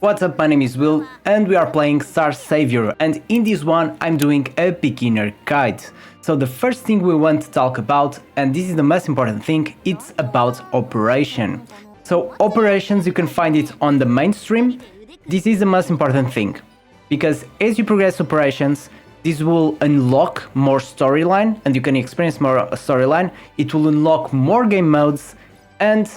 What's up, my name is Will and we are playing Starsavior, and in this one I'm doing a beginner guide. So the first thing we want to talk about, and this is the most important thing, it's about operation. So operations, you can find it on the mainstream. This is the most important thing, because as you progress operations, this will unlock more storyline and you can experience more storyline. It will unlock more game modes, and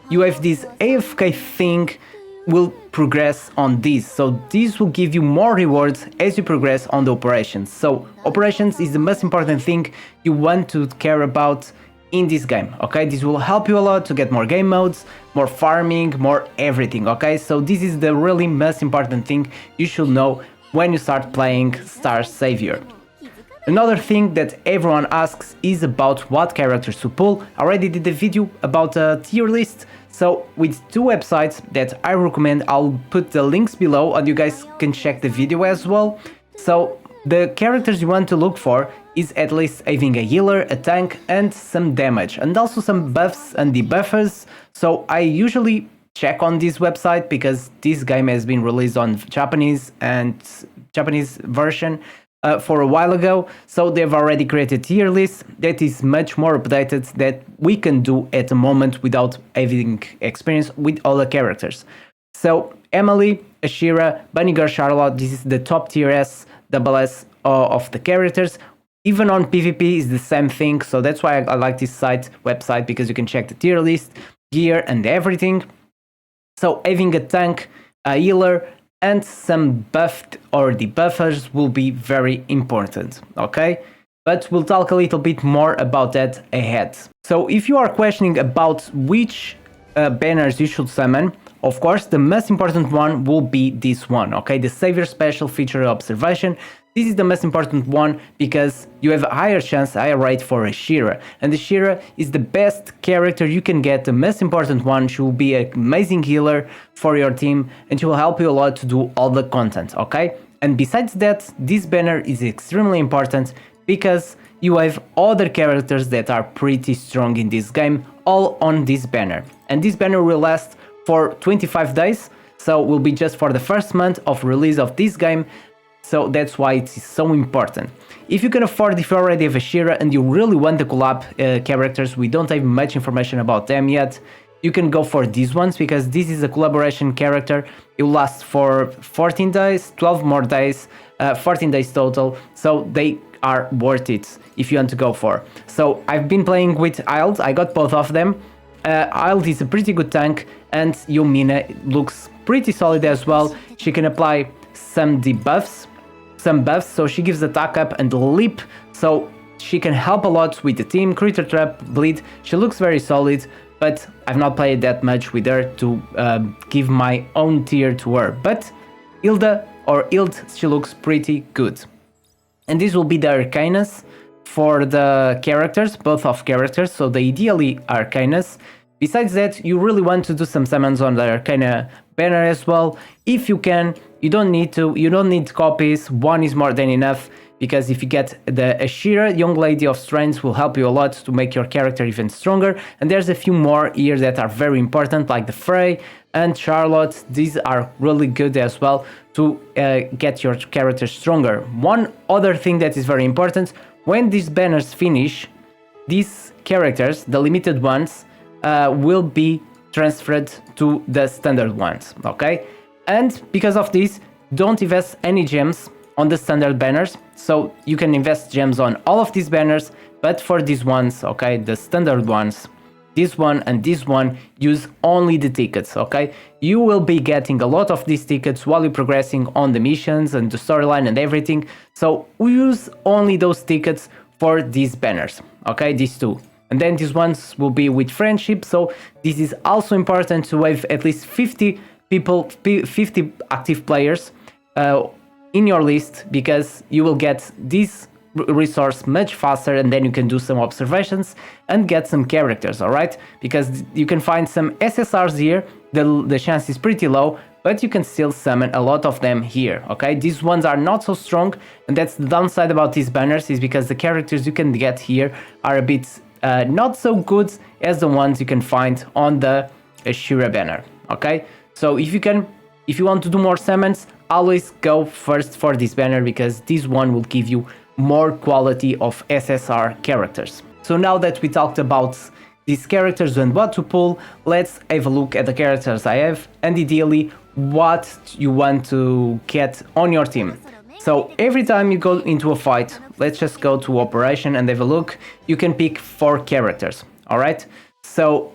you have this AFK thing will progress on this. So this will give you more rewards as you progress on the operations. So operations is the most important thing you want to care about in this game, okay? This will help you a lot to get more game modes, more farming, more everything, okay? So this is the really most important thing you should know when you start playing Starsavior. Another thing that everyone asks is about what characters to pull. I already did a video about a tier list, so with two websites that I recommend, I'll put the links below and you guys can check the video as well. So the characters you want to look for is at least having a healer, a tank and some damage, and also some buffs and debuffers. So I usually check on this website because this game has been released on Japanese version for a while ago, so they've already created tier lists that is much more updated that we can do at the moment without having experience with all the characters. So Emily, Ashira, Bunny Girl, Charlotte, this is the top tier S, double S of the characters. Even on PvP is the same thing, so that's why I like this website, because you can check the tier list, gear and everything. So having a tank, a healer, and some buffed or debuffers will be very important, okay? But we'll talk a little bit more about that ahead. So if you are questioning about which banners you should summon, of course, the most important one will be this one, okay? The Savior Special Feature Observation. This is the most important one because you have a higher chance, higher rate for Ashira. And Ashira is the best character you can get, the most important one. She will be an amazing healer for your team and she will help you a lot to do all the content, okay? And besides that, this banner is extremely important because you have other characters that are pretty strong in this game, all on this banner. And this banner will last for 25 days, so will be just for the first month of release of this game. So that's why it's so important. If you can afford, if you already have Ashira and you really want the collab characters, we don't have much information about them yet, you can go for these ones because this is a collaboration character. It will last for 14 days, 12 more days, 14 days total. So they are worth it if you want to go for. So I've been playing with Ild, I got both of them. Ild is a pretty good tank and Yumina looks pretty solid as well. She can apply some debuffs, some buffs, so she gives attack up and leap, so she can help a lot with the team. Critter trap, bleed, she looks very solid, but I've not played that much with her to give my own tier to her. But Hilda or Ild, she looks pretty good. And this will be the Arcanas for the characters, both of characters, so the ideally Arcanas. Besides that, you really want to do some summons on the Arcana banner as well. If you can, you don't need copies, one is more than enough, because if you get the Ashira, Young Lady of Strength, will help you a lot to make your character even stronger. And there's a few more here that are very important, like the Frey and Charlotte. These are really good as well to get your character stronger. One other thing that is very important, when these banners finish, these characters, the limited ones, will be transferred to the standard ones, okay? And because of this, don't invest any gems on the standard banners. So you can invest gems on all of these banners, but for these ones, okay, the standard ones, this one and this one, use only the tickets, okay? You will be getting a lot of these tickets while you're progressing on the missions and the storyline and everything. So we use only those tickets for these banners, okay, these two. And then these ones will be with friendship, so this is also important to have at least 50 people, 50 active players in your list, because you will get this resource much faster and then you can do some observations and get some characters, alright? Because you can find some SSRs here, the chance is pretty low, but you can still summon a lot of them here, okay? These ones are not so strong, and that's the downside about these banners, is because the characters you can get here are a bit not so good as the ones you can find on the Ashira banner, okay? So if you can If you want to do more summons, always go first for this banner, because this one will give you more quality of SSR characters. So now that we talked about these characters and what to pull, let's have a look at the characters I have, and ideally what you want to get on your team. So every time you go into a fight, let's just go to operation and have a look, you can pick 4 characters, alright? So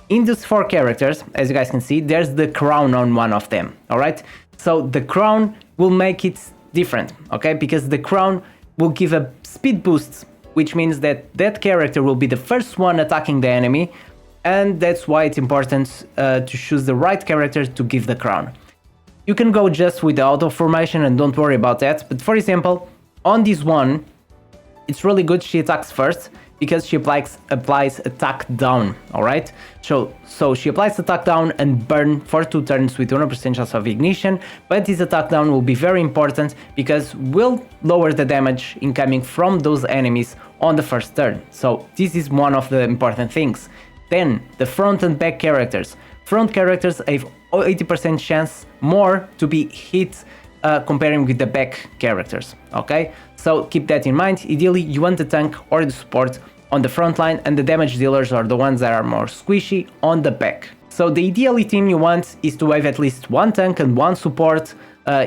in these 4 characters, as you guys can see, there's the crown on one of them, alright? So the crown will make it different, okay? Because the crown will give a speed boost, which means that that character will be the first one attacking the enemy, and that's why it's important to choose the right character to give the crown. You can go just with the auto formation and don't worry about that, but for example, on this one, it's really good she attacks first, because she applies attack down, alright? So she applies attack down and burn for 2 turns with 100% chance of ignition, but this attack down will be very important because will lower the damage incoming from those enemies on the first turn. So this is one of the important things. Then the front and back characters. Front characters have 80% chance more to be hit comparing with the back characters, okay? So keep that in mind. Ideally, you want the tank or the support on the front line, and the damage dealers are the ones that are more squishy on the back. So the ideally team you want is to have at least 1 tank and 1 support,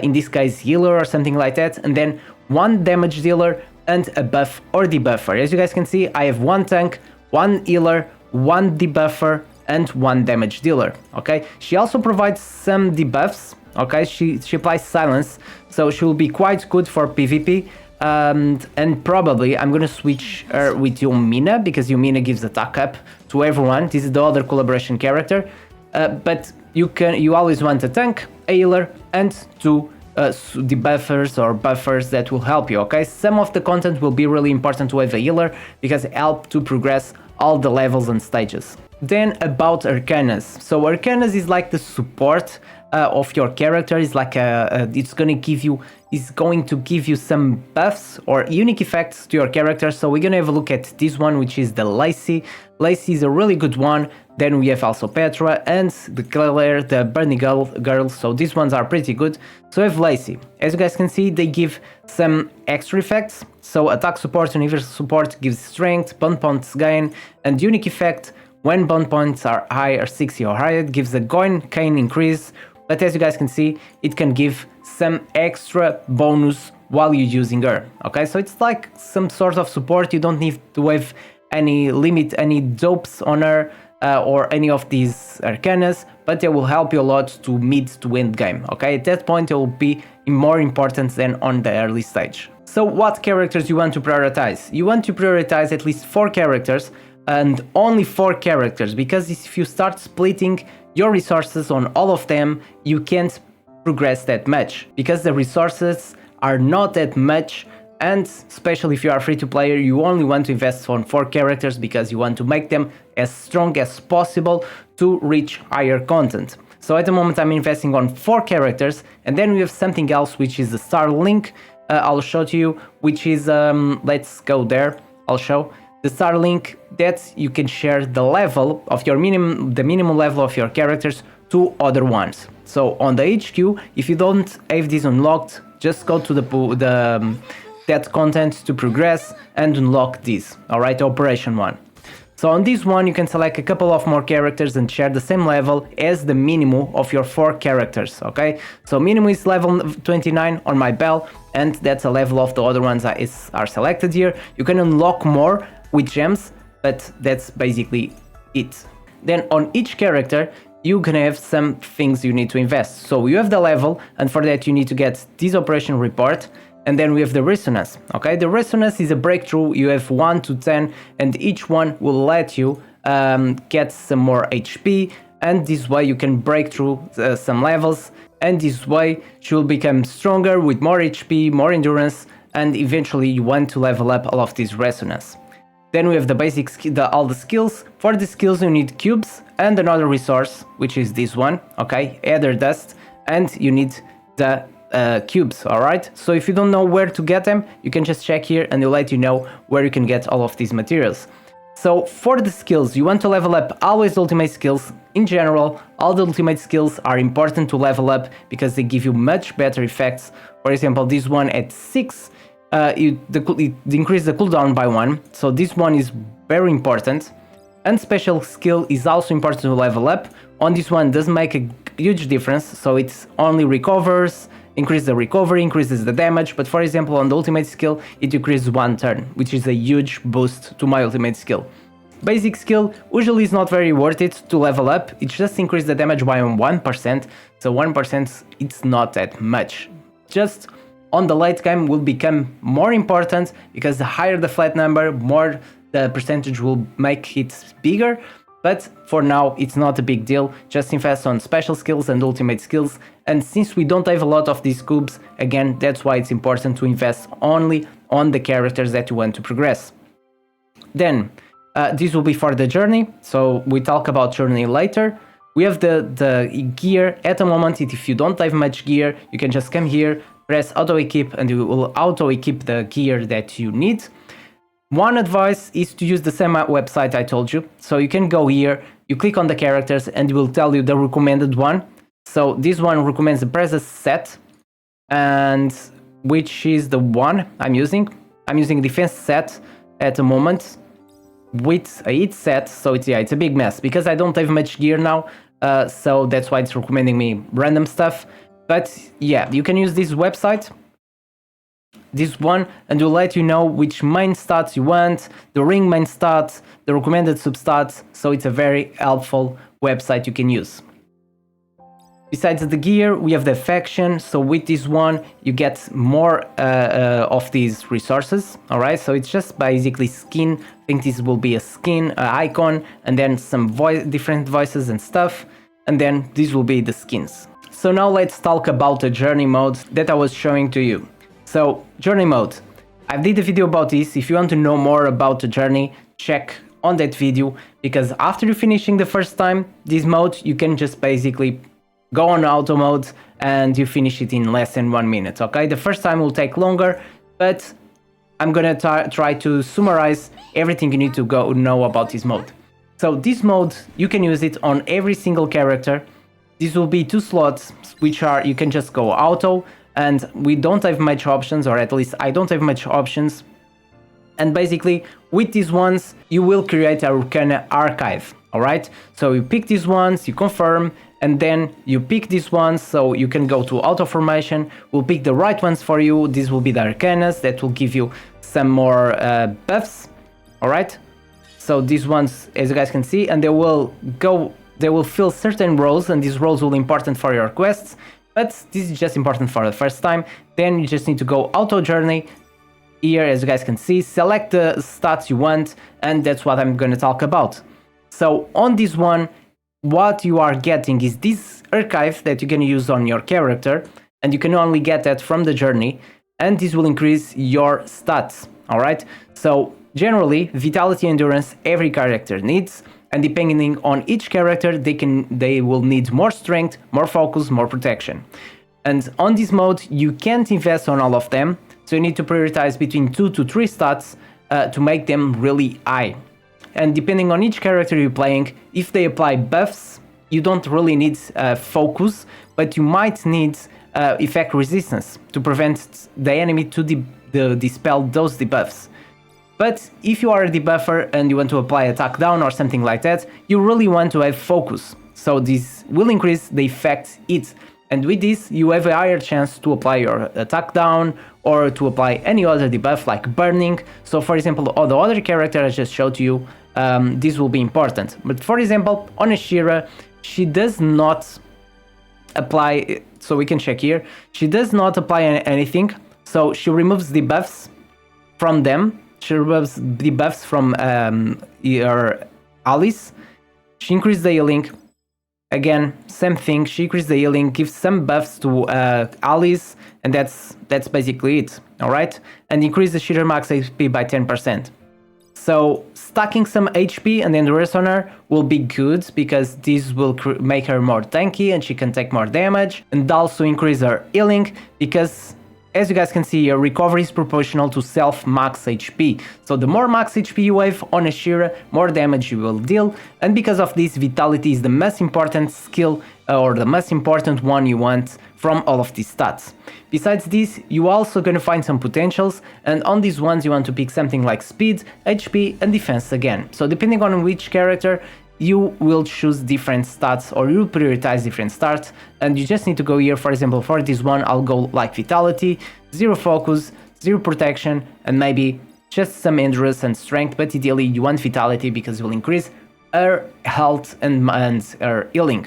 in this case healer or something like that, and then 1 damage dealer and a buff or debuffer. As you guys can see, I have 1 tank, 1 healer, 1 debuffer, and 1 damage dealer, okay? She also provides some debuffs, okay? She applies silence, so she will be quite good for PvP, and probably I'm gonna switch her with Yumina, because Yumina gives attack up to everyone. This is the other collaboration character, but you always want a tank, a healer, and 2 debuffers or buffers that will help you, okay? Some of the content will be really important to have a healer, because it helps to progress all the levels and stages. Then about Arcanas. So Arcanas is like the support of your character. It's like it's going to give you some buffs or unique effects to your character. So we're gonna have a look at this one, which is the Lacey. Lacey is a really good one. Then we have also Petra and the Claire, the Burning Girl. So these ones are pretty good. So we have Lacey. As you guys can see, they give some extra effects. So attack support, universal support gives strength, bond points gain, and unique effect. When bond points are high or 60 or higher, it gives a gain increase, but as you guys can see, it can give some extra bonus while you're using her, okay? So it's like some sort of support. You don't need to have any limit, any dopes on her or any of these Arcanas, but they will help you a lot to mid to end game, okay? At that point, it will be more important than on the early stage. So what characters you want to prioritize? You want to prioritize at least 4 characters, and only 4 characters, because if you start splitting your resources on all of them, you can't progress that much, because the resources are not that much, and especially if you are free to play, you only want to invest on 4 characters because you want to make them as strong as possible to reach higher content. So at the moment I'm investing on 4 characters, and then we have something else, which is the star link. I'll show to you, which is let's go there. I'll show the star link that you can share the level of your minimum level of your characters to other ones. So on the HQ, if you don't have this unlocked, just go to that content to progress and unlock this, alright, operation 1. So on this one, you can select a couple of more characters and share the same level as the minimum of your 4 characters, okay? So minimum is level 29 on my bell, and that's a level of the other ones that are selected here. You can unlock more with gems, but that's basically it. Then on each character, you can have some things you need to invest. So you have the level, and for that you need to get this operation report, and then we have the resonance, okay? The resonance is a breakthrough. You have 1 to 10, and each one will let you get some more HP, and this way you can break through some levels, and this way she will become stronger with more HP, more endurance, and eventually you want to level up all of this resonance. Then we have the basics, all the skills. For the skills you need cubes and another resource, which is this one, okay, Ether Dust, and you need the cubes, alright? So if you don't know where to get them, you can just check here and it'll let you know where you can get all of these materials. So for the skills, you want to level up always ultimate skills. In general, all the ultimate skills are important to level up because they give you much better effects. For example, this one at 6, it increases the cooldown by 1, so this one is very important. And special skill is also important to level up. On this one doesn't make a huge difference, so it only recovers, increases the recovery, increases the damage, but for example on the ultimate skill it decreases 1 turn, which is a huge boost to my ultimate skill. Basic skill usually is not very worth it to level up, it just increases the damage by 1%, so 1% it's not that much. Just on the late game will become more important because the higher the flat number, more the percentage will make it bigger. But for now, it's not a big deal, just invest on special skills and ultimate skills, and since we don't have a lot of these cubes, again, that's why it's important to invest only on the characters that you want to progress. Then, this will be for the journey, so we talk about journey later. We have the gear. At the moment, if you don't have much gear, you can just come here, press auto-equip, and you will auto-equip the gear that you need. One advice is to use the same website I told you. So you can go here, you click on the characters and it will tell you the recommended one. So this one recommends the Preza set, and which is the one I'm using. I'm using defense set at the moment with a hit set, so it's a big mess because I don't have much gear now, so that's why it's recommending me random stuff. But yeah, you can use this website, this one, and will let you know which main stats you want, the ring main stats, the recommended substats, so it's a very helpful website you can use. Besides the gear, we have the faction, so with this one you get more of these resources, alright, so it's just basically skin. I think this will be a skin, icon, and then some different voices and stuff, and then these will be the skins. So now let's talk about the journey mode that I was showing to you. So, journey mode. I did a video about this. If you want to know more about the journey, check on that video, because after you finishing the first time this mode, you can just basically go on auto mode and you finish it in less than 1 minute, okay? The first time will take longer, but I'm gonna try to summarize everything you need to know about this mode. So this mode, you can use it on every single character. This will be 2 slots, which are, you can just go auto, and we don't have much options, or at least I don't have much options. And basically, with these ones, you will create a Arcana archive, alright? So you pick these ones, you confirm, and then you pick these ones, so you can go to auto formation, we'll pick the right ones for you. These will be the Arcanas that will give you some more buffs, alright? So these ones, as you guys can see, and they will fill certain roles, and these roles will be important for your quests. But this is just important for the first time. Then you just need to go auto journey. Here, as you guys can see, select the stats you want, and that's what I'm going to talk about. So on this one, what you are getting is this archive that you can use on your character, and you can only get that from the journey, and this will increase your stats, alright? So generally, vitality and endurance every character needs, and depending on each character, they will need more strength, more focus, more protection. And on this mode, you can't invest on all of them, so you need to prioritize between 2 to 3 stats to make them really high. And depending on each character you're playing, if they apply buffs, you don't really need focus, but you might need effect resistance to prevent the enemy to dispel those debuffs. But if you are a debuffer and you want to apply attack down or something like that, you really want to have focus. So this will increase the effect hit. And with this, you have a higher chance to apply your attack down or to apply any other debuff like burning. So for example, the other character I just showed to you, this will be important. But for example, on Ashira, she does not apply, so we can check here, she does not apply anything. So she removes debuffs from them. She removes debuffs from her allies. She increases the healing. Again, same thing. She increases the healing, gives some buffs to allies, and that's basically it. All right, and increase the Shearer max HP by 10%. So stacking some HP and then the rest on her will be good because this will make her more tanky and she can take more damage, and also increase her healing because as you guys can see here, recovery is proportional to self max HP. So the more max HP you have on a Shira, more damage you will deal. And because of this, vitality is the most important skill or the most important one you want from all of these stats. Besides this, you also gonna find some potentials, and on these ones you want to pick something like speed, HP and defense again. So depending on which character, you will choose different stats or you'll prioritize different stats, and you just need to go here. For example, for this one I'll go like vitality, 0 focus, 0 protection, and maybe just some endurance and strength, but ideally you want vitality because it will increase her health and her healing.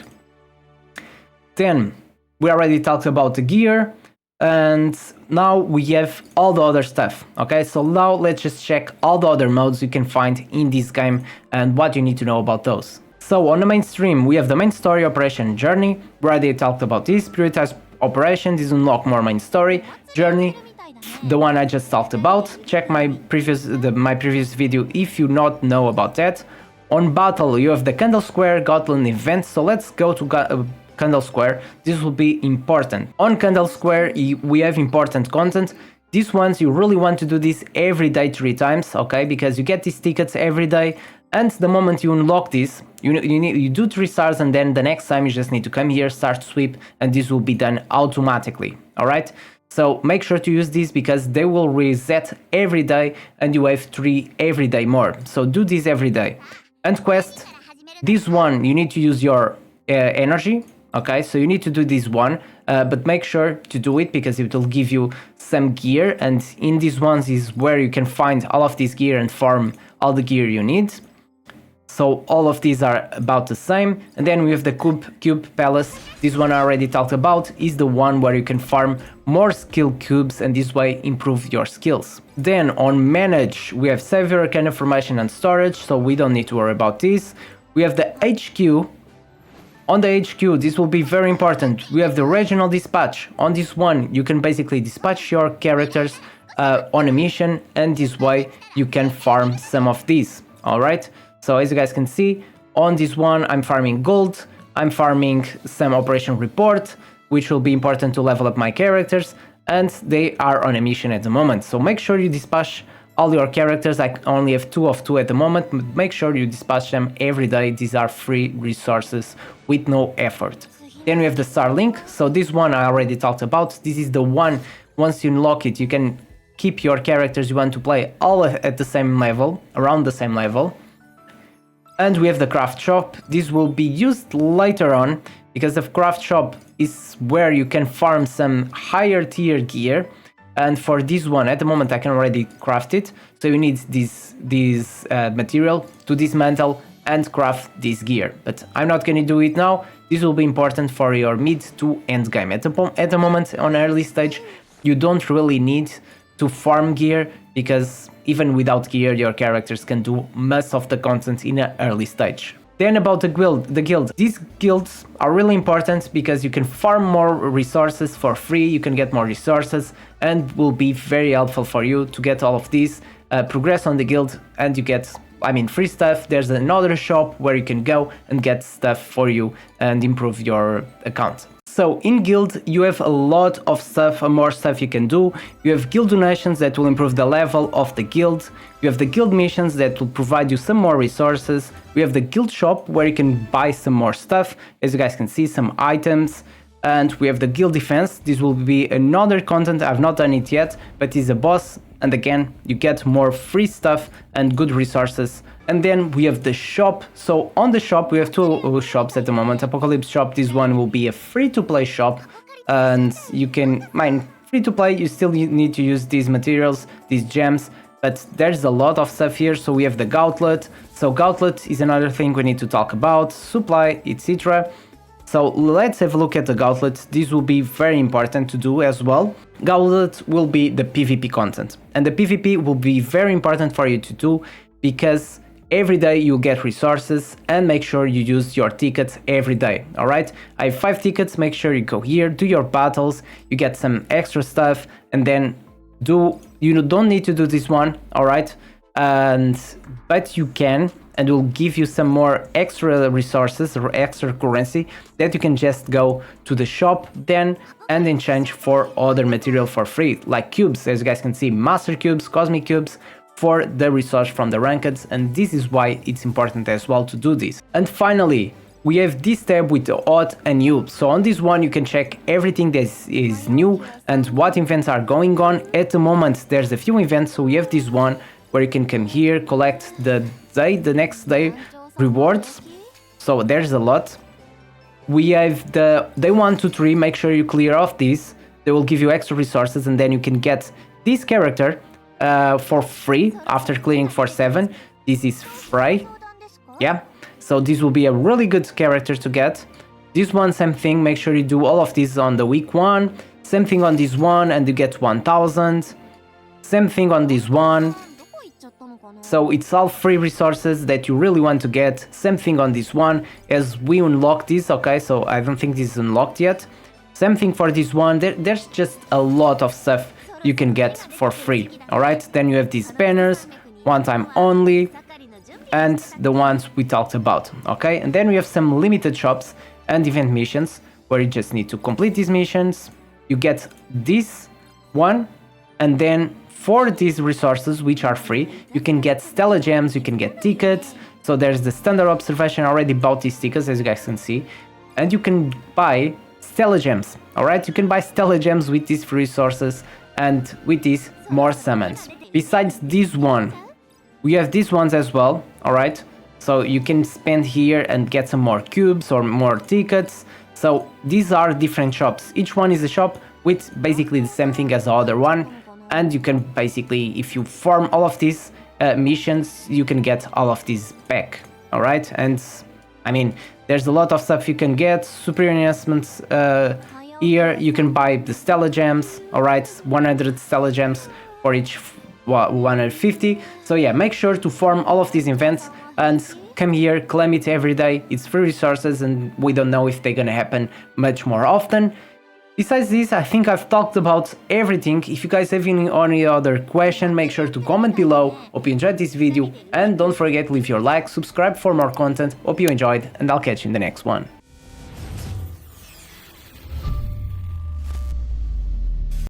Then we already talked about the gear, and now we have all the other stuff. Okay, so now let's just check all the other modes you can find in this game and what you need to know about those. So on the main stream we have the main story, operation, journey. We already talked about this. Prioritize operation, this unlock more main story. Journey, the one I just talked about. Check my previous video if you not know about that. On battle you have the Candlesquare, Gotland event. So let's go to Candlesquare. This will be important. On Candlesquare we have important content. These ones you really want to do this every day 3 times, okay, because you get these tickets every day, and the moment you unlock this, you do 3 stars, and then the next time you just need to come here, start sweep, and this will be done automatically. All right, so make sure to use these because they will reset every day and you have 3 every day more. So do this every day. And quest, this one you need to use your energy. Okay, so you need to do this one, but make sure to do it because it will give you some gear, and in these ones is where you can find all of this gear and farm all the gear you need. So all of these are about the same. And then we have the cube palace. This one I already talked about, is the one where you can farm more skill cubes and this way improve your skills. Then on manage we have savior, arcana formation and storage, so we don't need to worry about this. We have the HQ. On the HQ, this will be very important. We have the regional dispatch. On this one, you can basically dispatch your characters on a mission, and this way you can farm some of these. Alright, so as you guys can see, on this one I'm farming gold, I'm farming some operation report, which will be important to level up my characters, and they are on a mission at the moment. So make sure you dispatch all your characters. I only have 2 of 2 at the moment, but make sure you dispatch them every day. These are free resources with no effort. Then we have the star link. So this one I already talked about. This is the one, once you unlock it, you can keep your characters you want to play all at the same level, around the same level. And we have the craft shop. This will be used later on because the craft shop is where you can farm some higher tier gear. And for this one, at the moment, I can already craft it. So you need this material to dismantle and craft this gear. But I'm not going to do it now. This will be important for your mid to end game. At the moment, on early stage, you don't really need to farm gear because even without gear, your characters can do most of the content in an early stage. Then about the guild. These guilds are really important because you can farm more resources for free, you can get more resources, and will be very helpful for you to get all of these, progress on the guild, and you get, free stuff. There's another shop where you can go and get stuff for you and improve your account. So in guild you have a lot of stuff, more stuff you can do. You have guild donations that will improve the level of the guild. You have the guild missions that will provide you some more resources. We have the guild shop where you can buy some more stuff, as you guys can see, some items. And we have the guild defense. This will be another content, I've not done it yet, but it's a boss, and again you get more free stuff and good resources. And then we have the shop. So on the shop we have 2 shops at the moment. Apocalypse shop, this one will be a free-to-play shop, and you can free-to-play, you still need to use these materials, these gems, but there's a lot of stuff here. So we have the gauntlet. So gauntlet is another thing we need to talk about, supply, etc. So let's have a look at the gauntlet. This will be very important to do as well. Gauntlet will be the PvP content, and the PvP will be very important for you to do because every day you get resources, and make sure you use your tickets every day. All right, I have 5 tickets. Make sure you go here, do your battles, you get some extra stuff, and then you don't need to do this one. All right, but you can and will give you some more extra resources or extra currency that you can just go to the shop then and exchange for other material for free, like cubes. As you guys can see, master cubes, cosmic cubes, for the resource from the rankeds, and this is why it's important as well to do this. And finally, we have this tab with the odd and new. So on this one you can check everything that is new and what events are going on. At the moment there's a few events, so we have this one where you can come here, collect the next day rewards. So there's a lot. We have the day 1 to 3, make sure you clear off these. They will give you extra resources, and then you can get this character for free after clearing for 7. This is free. Yeah. So this will be a really good character to get. This one, same thing, make sure you do all of these on the week 1. Same thing on this one, and you get 1000. Same thing on this one. So it's all free resources that you really want to get. Same thing on this one, as we unlock this, okay, so I don't think this is unlocked yet. Same thing for this one, there's just a lot of stuff you can get for free, alright? Then you have these banners, one time only, and the ones we talked about, okay? And then we have some limited shops and event missions where you just need to complete these missions. You get this one, and then for these resources, which are free, you can get Stella Gems, you can get tickets. So there's the standard observation, I already bought these tickets, as you guys can see. And you can buy Stella Gems, alright? You can buy Stella Gems with these free resources and with these more summons. Besides this one, we have these ones as well, alright? So you can spend here and get some more cubes or more tickets. So these are different shops. Each one is a shop with basically the same thing as the other one. And you can basically, if you farm all of these missions, you can get all of these back, alright? And I mean, there's a lot of stuff you can get. Superior enhancements here, you can buy the Stella Gems, alright? 100 Stella Gems for each 150. So yeah, make sure to farm all of these events and come here, claim it every day. It's free resources and we don't know if they're gonna happen much more often. Besides this, I think I've talked about everything. If you guys have any other question, make sure to comment below. Hope you enjoyed this video, and don't forget to leave your like, subscribe for more content. Hope you enjoyed, and I'll catch you in the next one.